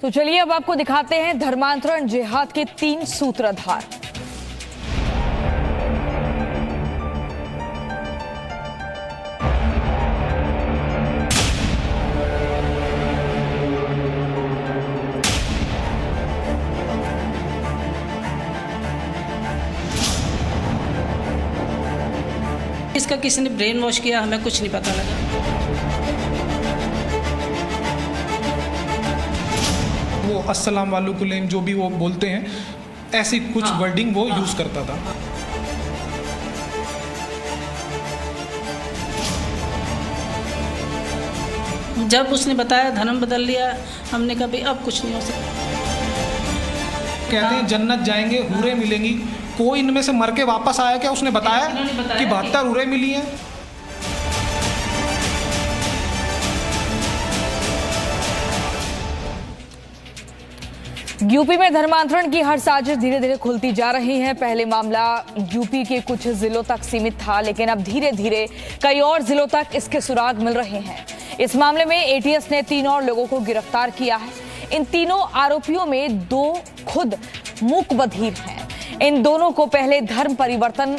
तो चलिए अब आपको दिखाते हैं धर्मांतरण जिहाद के 3 सूत्रधार। इसका किसी ने ब्रेन वॉश किया, हमें कुछ नहीं पता लगा। वो अस्सलाम वालेकुम जो भी वो बोलते हैं, ऐसी कुछ वर्डिंग वो यूज करता था। जब उसने बताया धर्म बदल लिया, हमने कहा भाई अब कुछ नहीं हो सकता। कहते हैं जन्नत जाएंगे, हूरें मिलेंगी। कोई इनमें से मर के वापस आया क्या? उसने बताया कि 72 हूरें मिली हैं। यूपी में धर्मांतरण की हर साजिश धीरे धीरे खुलती जा रही है। पहले मामला यूपी के कुछ जिलों तक सीमित था, लेकिन अब धीरे धीरे कई और जिलों तक इसके सुराग मिल रहे हैं। इस मामले में एटीएस ने 3 और लोगों को गिरफ्तार किया है। इन तीनों आरोपियों में 2 खुद मूक बधिर हैं। इन दोनों को पहले धर्म परिवर्तन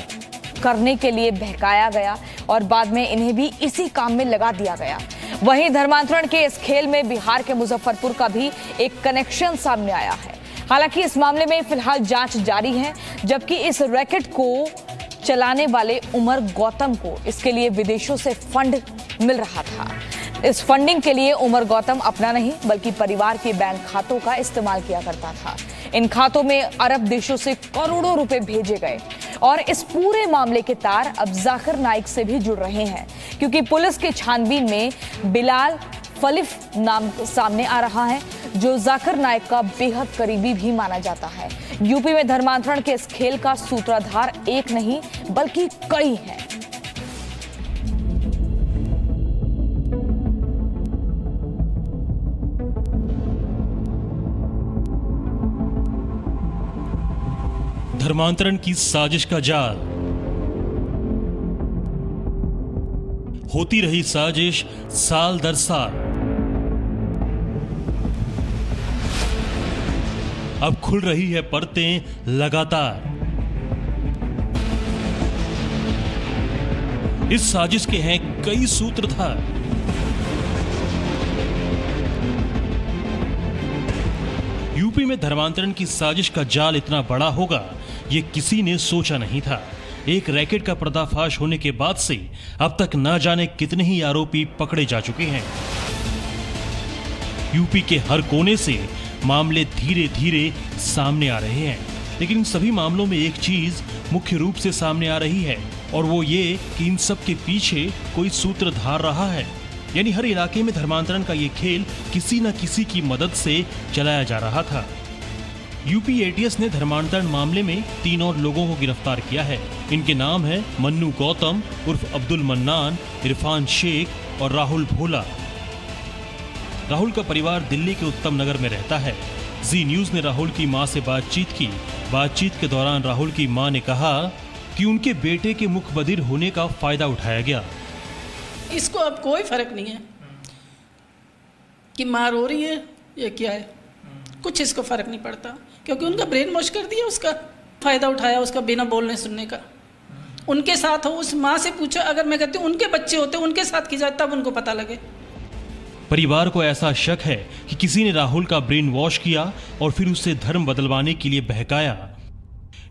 करने के लिए बहकाया गया और बाद में इन्हें भी इसी काम में लगा दिया गया। वहीं धर्मांतरण के इस खेल में बिहार के मुजफ्फरपुर का भी एक कनेक्शन सामने आया है। हालांकि इस मामले में फिलहाल जांच जारी है, जबकि इस रैकेट को चलाने वाले उमर गौतम को इसके लिए विदेशों से फंड मिल रहा था। इस फंडिंग के लिए उमर गौतम अपना नहीं बल्कि परिवार के बैंक खातों का इस्तेमाल किया करता था। इन खातों में अरब देशों से करोड़ों रुपए भेजे गए और इस पूरे मामले के तार अब जाकिर नाइक से भी जुड़ रहे हैं, क्योंकि पुलिस की छानबीन में बिलाल फलिफ नाम सामने आ रहा है, जो जाकिर नाइक का बेहद करीबी भी माना जाता है। यूपी में धर्मांतरण के इस खेल का सूत्रधार एक नहीं बल्कि कई हैं। धर्मांतरण की साजिश का जाल। होती रही साजिश साल दर साल। अब खुल रही है परतें लगातार। इस साजिश के हैं कई सूत्रधार। यूपी में धर्मांतरण की साजिश का जाल इतना बड़ा होगा, ये किसी ने सोचा नहीं था। एक रैकेट का पर्दाफाश होने के बाद से अब तक न जाने कितने ही आरोपी पकड़े जा चुके हैं। यूपी के हर कोने से मामले धीरे धीरे सामने आ रहे हैं, लेकिन इन सभी मामलों में एक चीज मुख्य रूप से सामने आ रही है, और वो ये कि इन सब के पीछे कोई सूत्रधार रहा है। यानी हर इलाके में धर्मांतरण का ये खेल किसी न किसी की मदद से चलाया जा रहा था। यूपी एटीएस ने धर्मांतरण मामले में 3 और लोगों को गिरफ्तार किया है। इनके नाम है मन्नू गौतम उर्फ अब्दुल मन्नान, इरफान शेख और राहुल भोला। राहुल का परिवार दिल्ली के उत्तम नगर में रहता है। जी न्यूज ने राहुल की मां से बातचीत की। बातचीत के दौरान राहुल की मां ने कहा कि उनके बेटे के मुख बधिर होने का फायदा उठाया गया। इसको अब कोई फर्क नहीं है कि मार हो रही है या क्या है, कुछ इसको फर्क नहीं पड़ता, क्योंकि उनका ब्रेन वॉश कर दिया, उसका फायदा उठाया, उसका बिना बोलने सुनने का। उनके साथ हो, उस माँ से पूछो, अगर मैं कहती हूँ उनके बच्चे होते उनके साथ की जाए तब उनको पता लगे। परिवार को ऐसा शक है कि किसी ने राहुल का ब्रेन वॉश किया और फिर उसे धर्म बदलवाने के लिए बहकाया।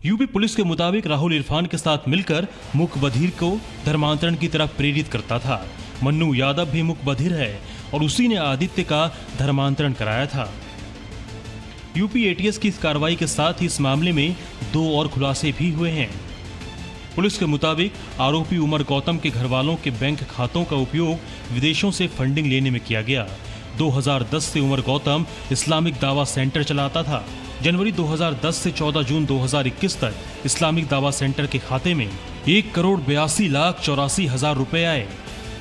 यूपी पुलिस के मुताबिक राहुल इरफान के साथ मिलकर मुख बधिर को धर्मांतरण की तरफ प्रेरित करता था। मन्नू यादव भी मुख बधिर है और उसी ने आदित्य का धर्मांतरण कराया था। यूपी एटीएस की इस कार्रवाई के साथ ही इस मामले में 2 और खुलासे भी हुए हैं। पुलिस के मुताबिक आरोपी उमर गौतम के घर वालों के बैंक खातों का उपयोग विदेशों से फंडिंग लेने में किया गया। 2010 से उमर गौतम इस्लामिक दावा सेंटर चलाता था। जनवरी 2010 से 14 जून 2021 तक इस्लामिक दावा सेंटर के खाते में 1,82,84,000 रुपए आए।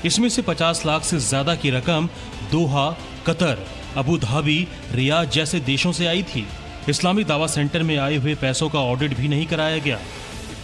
इसमें से 50 लाख से ज्यादा की रकम दोहा, कतर, अबू धाबी, रियाद जैसे देशों से आई थी। इस्लामिक दावा सेंटर में आए हुए पैसों का ऑडिट भी नहीं कराया गया।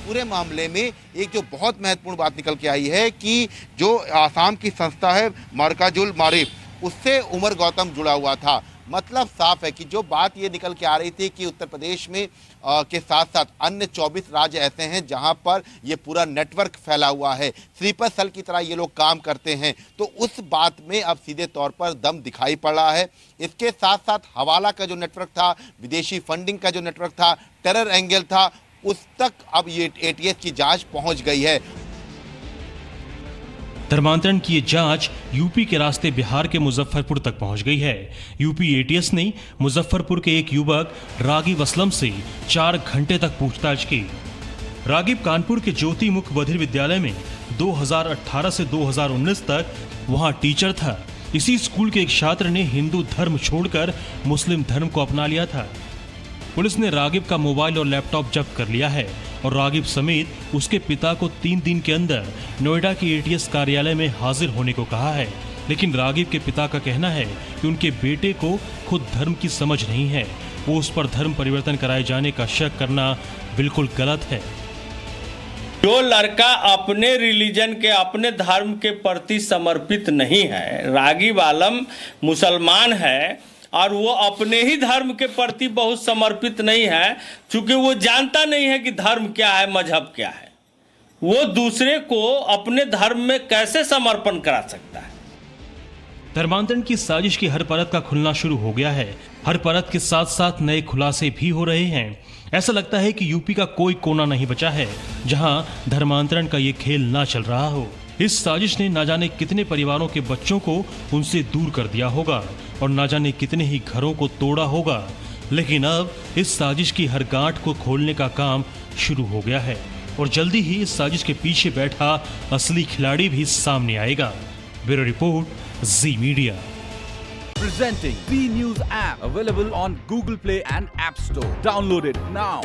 पूरे मामले में एक जो बहुत महत्वपूर्ण बात निकल के आई है कि जो आसाम की संस्था है मरकजुल मारिफ, उससे उमर गौतम जुड़ा हुआ था। मतलब साफ है कि जो बात ये निकल के आ रही थी कि उत्तर प्रदेश में के साथ साथ अन्य 24 राज्य ऐसे हैं जहां पर ये पूरा नेटवर्क फैला हुआ है, स्लीपर सेल की तरह ये लोग काम करते हैं, तो उस बात में अब सीधे तौर पर दम दिखाई पड़ रहा है। इसके साथ साथ हवाला का जो नेटवर्क था, विदेशी फंडिंग का जो नेटवर्क था, टेरर एंगल था, उस तक अब ये एटीएस की जांच पहुंच गई है। धर्मांतरण की ये जांच यूपी के रास्ते बिहार के मुजफ्फरपुर तक पहुंच गई है। यूपी एटीएस ने मुजफ्फरपुर के एक युवक रागिब असलम से 4 घंटे तक पूछताछ की। रागिब कानपुर के ज्योति मुख बधिर विद्यालय में 2018 से 2019 तक वहां टीचर था। इसी स्कूल के एक छात्र ने हिंदू धर्म छोड़कर मुस्लिम धर्म को अपना लिया था। पुलिस ने रागिब का मोबाइल और लैपटॉप जब्त कर लिया है और रागिब समेत उसके पिता को 3 दिन के अंदर नोएडा के एटीएस कार्यालय में हाजिर होने को कहा है। लेकिन रागिब के पिता का कहना है कि उनके बेटे को खुद धर्म की समझ नहीं है, वो उस पर धर्म परिवर्तन कराए जाने का शक करना बिल्कुल गलत है। जो लड़का अपने रिलीजन के, अपने धर्म के प्रति समर्पित नहीं है, रागिब आलम मुसलमान है और वो अपने ही धर्म के प्रति बहुत समर्पित नहीं है, क्योंकि वो जानता नहीं है कि धर्म क्या है, मजहब क्या है, वो दूसरे को अपने धर्म में कैसे समर्पण करा सकता है। धर्मांतरण की साजिश की हर परत का खुलना शुरू हो गया है। हर परत के साथ साथ नए खुलासे भी हो रहे हैं। ऐसा लगता है कि यूपी का कोई कोना नहीं बचा है जहां धर्मांतरण का ये खेल ना चल रहा हो। इस साजिश ने ना जाने कितने परिवारों के बच्चों को उनसे दूर कर दिया होगा और ना जाने कितने ही घरों को तोड़ा होगा। लेकिन अब इस साजिश की हर गांठ को खोलने का काम शुरू हो गया है और जल्दी ही इस साजिश के पीछे बैठा असली खिलाड़ी भी सामने आएगा। Bureau report, ji media. Presenting B News app, available on Google Play and App Store. Download it now.